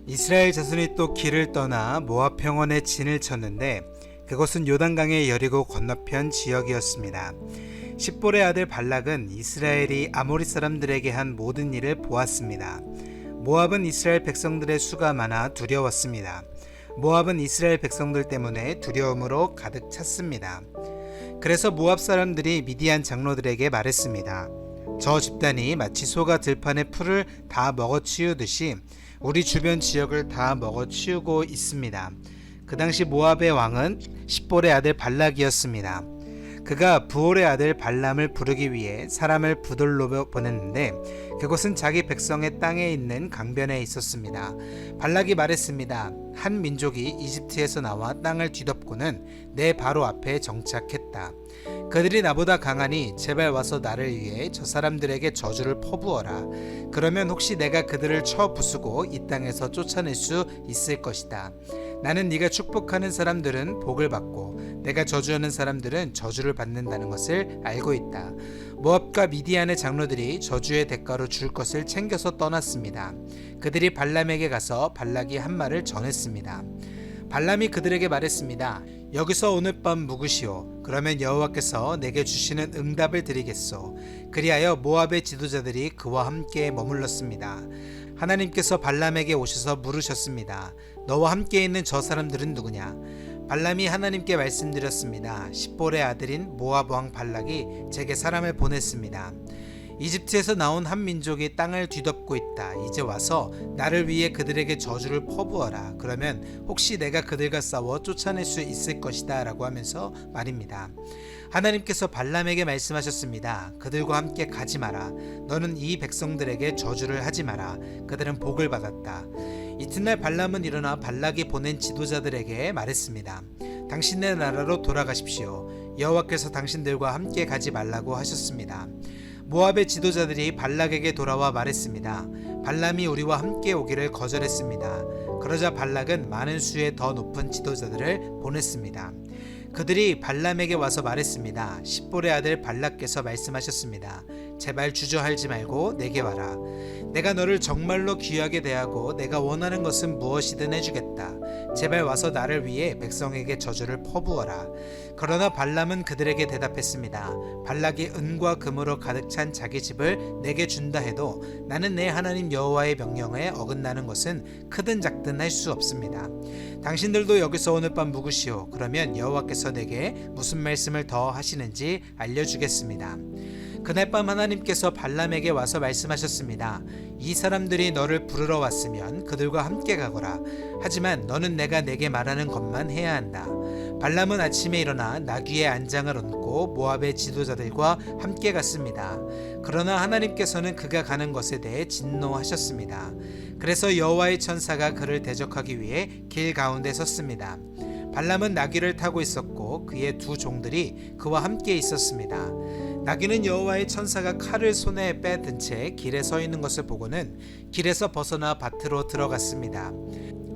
이스라엘 자손이 또 길을 떠나 모압 평원에 진을 쳤는데 그곳은 요단강의 여리고 건너편 지역이었습니다. 십볼의 아들 발락은 이스라엘이 아모리 사람들에게 한 모든 일을 보았습니다. 모압은 이스라엘 백성들의 수가 많아 두려웠습니다. 모압은 이스라엘 백성들 때문에 두려움으로 가득 찼습니다. 그래서 모압 사람들이 미디안 장로들에게 말했습니다. 저 집단이 마치 소가 들판의 풀을 다 먹어치우듯이 우리 주변 지역을 다 먹어치우고 있습니다. 그 당시 모압의 왕은 십볼의 아들 발락이었습니다. 그가 부올의 아들 발람을 부르기 위해 사람을 부들로 보냈는데 그곳은 자기 백성의 땅에 있는 강변에 있었습니다. 발락이 말했습니다. 한 민족이 이집트에서 나와 땅을 뒤덮고는 내 바로 앞에 정착했다. 그들이 나보다 강하니 제발 와서 나를 위해 저 사람들에게 저주를 퍼부어라. 그러면 혹시 내가 그들을 쳐 부수고 이 땅에서 쫓아낼 수 있을 것이다. 나는 네가 축복하는 사람들은 복을 받고 내가 저주하는 사람들은 저주를 받는다는 것을 알고 있다. 모압과 미디안의 장로들이 저주의 대가로 줄 것을 챙겨서 떠났습니다. 그들이 발람에게 가서 발락이 한 말을 전했습니다. 발람이 그들에게 말했습니다. 여기서 오늘 밤 묵으시오. 그러면 여호와께서 내게 주시는 응답을 드리겠소. 그리하여 모압의 지도자들이 그와 함께 머물렀습니다. 하나님께서 발람에게 오셔서 물으셨습니다. 너와 함께 있는 저 사람들은 누구냐? 발람이 하나님께 말씀드렸습니다. 십볼의 아들인 모압 왕 발락이 제게 사람을 보냈습니다. 이집트에서 나온 한 민족이 땅을 뒤덮고 있다. 이제 와서 나를 위해 그들에게 저주를 퍼부어라. 그러면 혹시 내가 그들과 싸워 쫓아낼 수 있을 것이다 라고 하면서 말입니다. 하나님께서 발람에게 말씀하셨습니다. 그들과 함께 가지 마라. 너는 이 백성들에게 저주를 하지 마라. 그들은 복을 받았다. 이튿날 발람은 일어나 발락이 보낸 지도자들에게 말했습니다. 당신네 나라로 돌아가십시오. 여호와께서 당신들과 함께 가지 말라고 하셨습니다. 모압의 지도자들이 발락에게 돌아와 말했습니다. 발람이 우리와 함께 오기를 거절했습니다. 그러자 발락은 많은 수의 더 높은 지도자들을 보냈습니다. 그들이 발람에게 와서 말했습니다. 십볼의 아들 발락께서 말씀하셨습니다. 제발 주저하지 말고 내게 와라. 내가 너를 정말로 귀하게 대하고 내가 원하는 것은 무엇이든 해주겠다. 제발 와서 나를 위해 백성에게 저주를 퍼부어라. 그러나 발람은 그들에게 대답했습니다. 발락이 은과 금으로 가득 찬 자기 집을 내게 준다 해도 나는 내 하나님 여호와의 명령에 어긋나는 것은 크든 작든 할 수 없습니다. 당신들도 여기서 오늘 밤 묵으시오. 그러면 여호와께서 내게 무슨 말씀을 더 하시는지 알려주겠습니다. 그날 밤 하나님께서 발람에게 와서 말씀하셨습니다. 이 사람들이 너를 부르러 왔으면 그들과 함께 가거라. 하지만 너는 내가 내게 말하는 것만 해야 한다. 발람은 아침에 일어나 나귀의 안장을 얹고 모압의 지도자들과 함께 갔습니다. 그러나 하나님께서는 그가 가는 것에 대해 진노하셨습니다. 그래서 여호와의 천사가 그를 대적하기 위해 길 가운데 섰습니다. 발람은 나귀를 타고 있었고 그의 두 종들이 그와 함께 있었습니다. 나귀는 여호와의 천사가 칼을 손에 빼든 채 길에 서 있는 것을 보고는 길에서 벗어나 밭으로 들어갔습니다.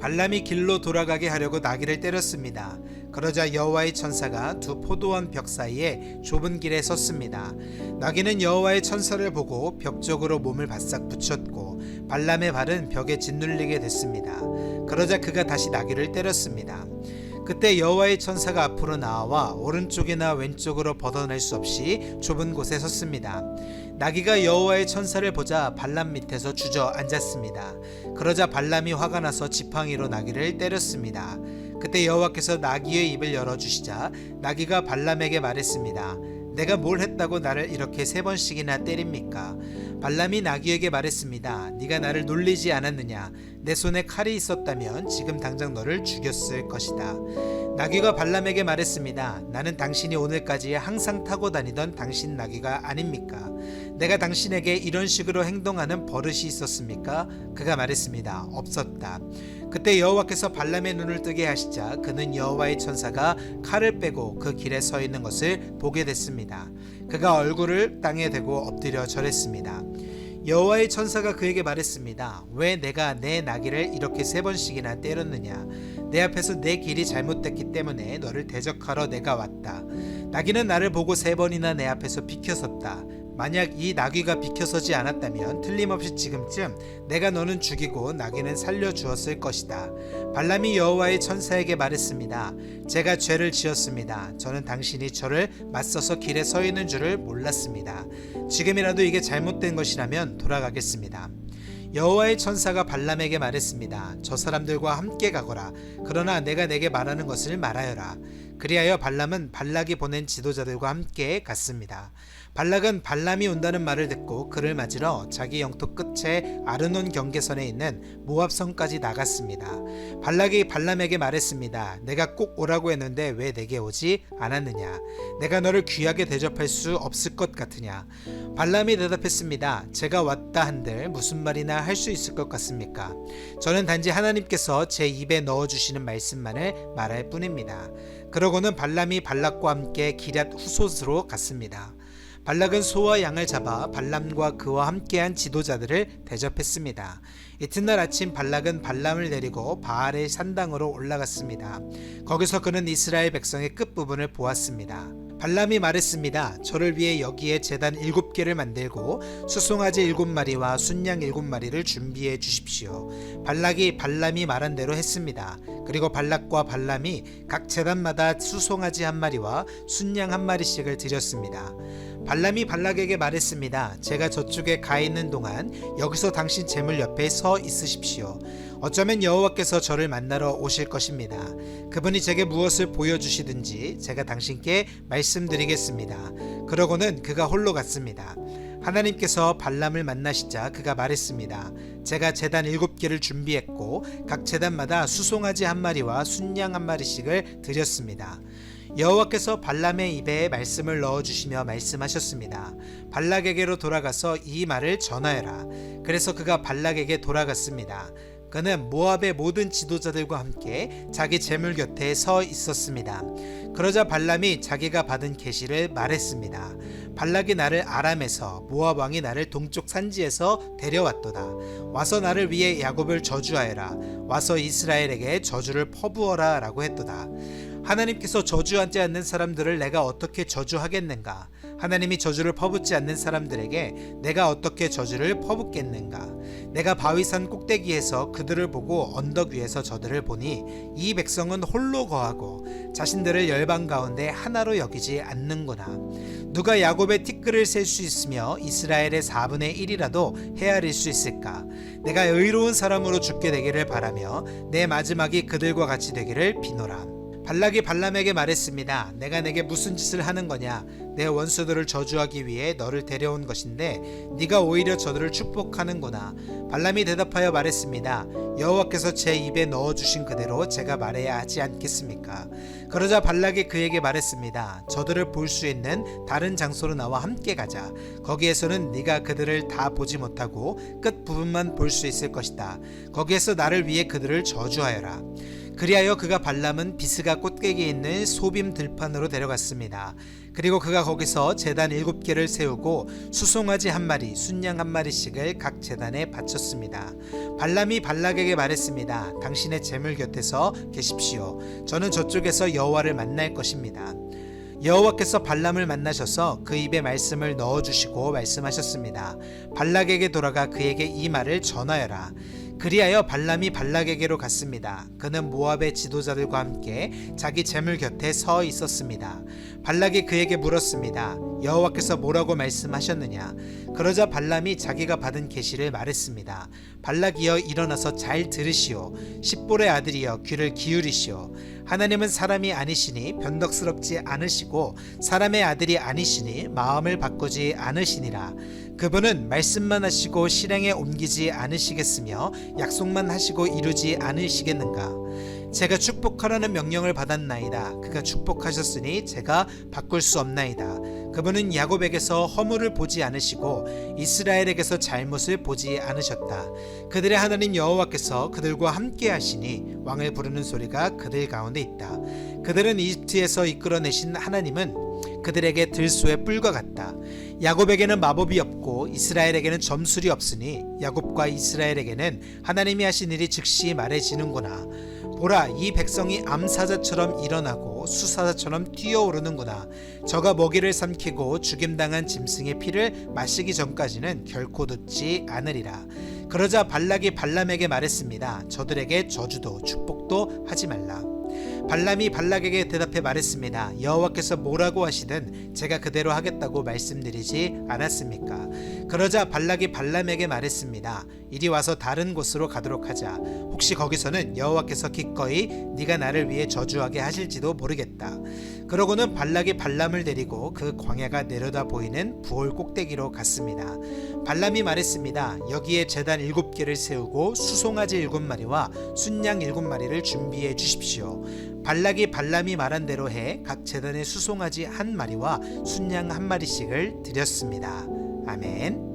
발람이 길로 돌아가게 하려고 나귀를 때렸습니다. 그러자 여호와의 천사가 두 포도원 벽 사이에 좁은 길에 섰습니다. 나귀는 여호와의 천사를 보고 벽 쪽으로 몸을 바싹 붙였고 발람의 발은 벽에 짓눌리게 됐습니다. 그러자 그가 다시 나귀를 때렸습니다. 그때 여호와의 천사가 앞으로 나와 오른쪽이나 왼쪽으로 벗어날 수 없이 좁은 곳에 섰습니다. 나귀가 여호와의 천사를 보자 발람 밑에서 주저앉았습니다. 그러자 발람이 화가 나서 지팡이로 나귀를 때렸습니다. 그때 여호와께서 나귀의 입을 열어주시자 나귀가 발람에게 말했습니다. 내가 뭘 했다고 나를 이렇게 3번씩이나 때립니까? 발람이 나귀에게 말했습니다. 네가 나를 놀리지 않았느냐? 내 손에 칼이 있었다면 지금 당장 너를 죽였을 것이다. 나귀가 발람에게 말했습니다. 나는 당신이 오늘까지 항상 타고 다니던 당신 나귀가 아닙니까? 내가 당신에게 이런 식으로 행동하는 버릇이 있었습니까? 그가 말했습니다. 없었다. 그때 여호와께서 발람의 눈을 뜨게 하시자 그는 여호와의 천사가 칼을 빼고 그 길에 서 있는 것을 보게 됐습니다. 그가 얼굴을 땅에 대고 엎드려 절했습니다. 여호와의 천사가 그에게 말했습니다. 왜 내가 내 나귀를 이렇게 3번씩이나 때렸느냐? 내 앞에서 내 길이 잘못됐기 때문에 너를 대적하러 내가 왔다. 나귀는 나를 보고 3번이나 내 앞에서 비켜섰다. 만약 이 나귀가 비켜서지 않았다면 틀림없이 지금쯤 내가 너는 죽이고 나귀는 살려주었을 것이다. 발람이 여호와의 천사에게 말했습니다. 제가 죄를 지었습니다. 저는 당신이 저를 맞서서 길에 서 있는 줄을 몰랐습니다. 지금이라도 이게 잘못된 것이라면 돌아가겠습니다. 여호와의 천사가 발람에게 말했습니다. 저 사람들과 함께 가거라. 그러나 내가 내게 말하는 것을 말하여라. 그리하여 발람은 발락이 보낸 지도자들과 함께 갔습니다. 발락은 발람이 온다는 말을 듣고 그를 맞으러 자기 영토 끝에 아르논 경계선에 있는 모압성까지 나갔습니다. 발락이 발람에게 말했습니다. 내가 꼭 오라고 했는데 왜 내게 오지 않았느냐? 내가 너를 귀하게 대접할 수 없을 것 같으냐? 발람이 대답했습니다. 제가 왔다 한들 무슨 말이나 할 수 있을 것 같습니까? 저는 단지 하나님께서 제 입에 넣어주시는 말씀만을 말할 뿐입니다. 그러고는 발람이 발락과 함께 기럇 후솥으로 갔습니다. 발락은 소와 양을 잡아 발람과 그와 함께한 지도자들을 대접했습니다. 이튿날 아침 발락은 발람을 데리고 바알의 산당으로 올라갔습니다. 거기서 그는 이스라엘 백성의 끝부분을 보았습니다. 발람이 말했습니다. 저를 위해 여기에 제단 7개를 만들고 수송아지 7마리와 순양 7마리를 준비해 주십시오. 발람이 말한 대로 했습니다. 그리고 발락과 발람이 각 제단마다 수송아지 1마리와 순양 1마리씩을 드렸습니다. 발람이 발락에게 말했습니다. 제가 저쪽에 가 있는 동안 여기서 당신 제물 옆에 서 있으십시오. 어쩌면 여호와께서 저를 만나러 오실 것입니다. 그분이 제게 무엇을 보여주시든지 제가 당신께 말씀드리겠습니다. 그러고는 그가 홀로 갔습니다. 하나님께서 발람을 만나시자 그가 말했습니다. 제가 제단 7개를 준비했고 각 제단마다 수송아지 1마리와 순양 1마리씩을 드렸습니다. 여호와께서 발람의 입에 말씀을 넣어주시며 말씀하셨습니다. 발락에게로 돌아가서 이 말을 전하여라. 그래서 그가 발락에게 돌아갔습니다. 그는 모압의 모든 지도자들과 함께 자기 제물 곁에 서 있었습니다. 그러자 발람이 자기가 받은 계시를 말했습니다. 발락이 나를 아람에서 모압 왕이 나를 동쪽 산지에서 데려왔도다. 와서 나를 위해 야곱을 저주하여라. 와서 이스라엘에게 저주를 퍼부어라 라고 했도다. 하나님께서 저주하지 않는 사람들을 내가 어떻게 저주하겠는가? 하나님이 저주를 퍼붓지 않는 사람들에게 내가 어떻게 저주를 퍼붓겠는가? 내가 바위산 꼭대기에서 그들을 보고 언덕 위에서 저들을 보니 이 백성은 홀로 거하고 자신들을 열방 가운데 하나로 여기지 않는구나. 누가 야곱의 티끌을 셀 수 있으며 이스라엘의 4분의 1이라도 헤아릴 수 있을까? 내가 의로운 사람으로 죽게 되기를 바라며 내 마지막이 그들과 같이 되기를 비노라. 발락이 발람에게 말했습니다. 내가 내게 무슨 짓을 하는 거냐? 내 원수들을 저주하기 위해 너를 데려온 것인데 네가 오히려 저들을 축복하는구나. 발람이 대답하여 말했습니다. 여호와께서 제 입에 넣어주신 그대로 제가 말해야 하지 않겠습니까? 그러자 발락이 그에게 말했습니다. 저들을 볼 수 있는 다른 장소로 나와 함께 가자. 거기에서는 네가 그들을 다 보지 못하고 끝 부분만 볼 수 있을 것이다. 거기에서 나를 위해 그들을 저주하여라. 그리하여 그가 발람은 비스가 꼭대기에 있는 소빔 들판으로 데려갔습니다. 그리고 그가 거기서 제단 7개를 세우고 수송아지 1마리, 순양 1마리씩을 각 제단에 바쳤습니다. 발람이 발락에게 말했습니다. 당신의 제물 곁에서 계십시오. 저는 저쪽에서 여호와를 만날 것입니다. 여호와께서 발람을 만나셔서 그 입에 말씀을 넣어주시고 말씀하셨습니다. 발락에게 돌아가 그에게 이 말을 전하여라. 그리하여 발람이 발락에게로 갔습니다. 그는 모압의 지도자들과 함께 자기 제물 곁에 서 있었습니다. 발락이 그에게 물었습니다. 여호와께서 뭐라고 말씀하셨느냐? 그러자 발람이 자기가 받은 계시를 말했습니다. 발락이여 일어나서 잘 들으시오. 십볼의 아들이여 귀를 기울이시오. 하나님은 사람이 아니시니 변덕스럽지 않으시고 사람의 아들이 아니시니 마음을 바꾸지 않으시니라. 그분은 말씀만 하시고 실행에 옮기지 않으시겠으며 약속만 하시고 이루지 않으시겠는가? 제가 축복하라는 명령을 받았나이다. 그가 축복하셨으니 제가 바꿀 수 없나이다. 그분은 야곱에게서 허물을 보지 않으시고 이스라엘에게서 잘못을 보지 않으셨다. 그들의 하나님 여호와께서 그들과 함께 하시니 왕을 부르는 소리가 그들 가운데 있다. 그들은 이집트에서 이끌어내신 하나님은 그들에게 들소의 뿔과 같다. 야곱에게는 마법이 없고 이스라엘에게는 점술이 없으니 야곱과 이스라엘에게는 하나님이 하신 일이 즉시 말해지는구나. 보라, 이 백성이 암사자처럼 일어나고 수사자처럼 뛰어오르는구나. 저가 먹이를 삼키고 죽임당한 짐승의 피를 마시기 전까지는 결코 듣지 않으리라. 그러자 발락이 발람에게 말했습니다. 저들에게 저주도 축복도 하지 말라. 발람이 발락에게 대답해 말했습니다. 여호와께서 뭐라고 하시든 제가 그대로 하겠다고 말씀드리지 않았습니까? 그러자 발락이 발람에게 말했습니다. 이리 와서 다른 곳으로 가도록 하자. 혹시 거기서는 여호와께서 기꺼이 네가 나를 위해 저주하게 하실지도 모르겠다. 그러고는 발락이 발람을 데리고 그 광야가 내려다 보이는 부올 꼭대기로 갔습니다. 발람이 말했습니다. 여기에 제단 7개를 세우고 수송아지 7마리와 순양 7마리를 준비해 주십시오. 발락이 발람이 말한 대로 해 각 제단에 수송아지 1마리와 순양 1마리씩을 드렸습니다. 아멘.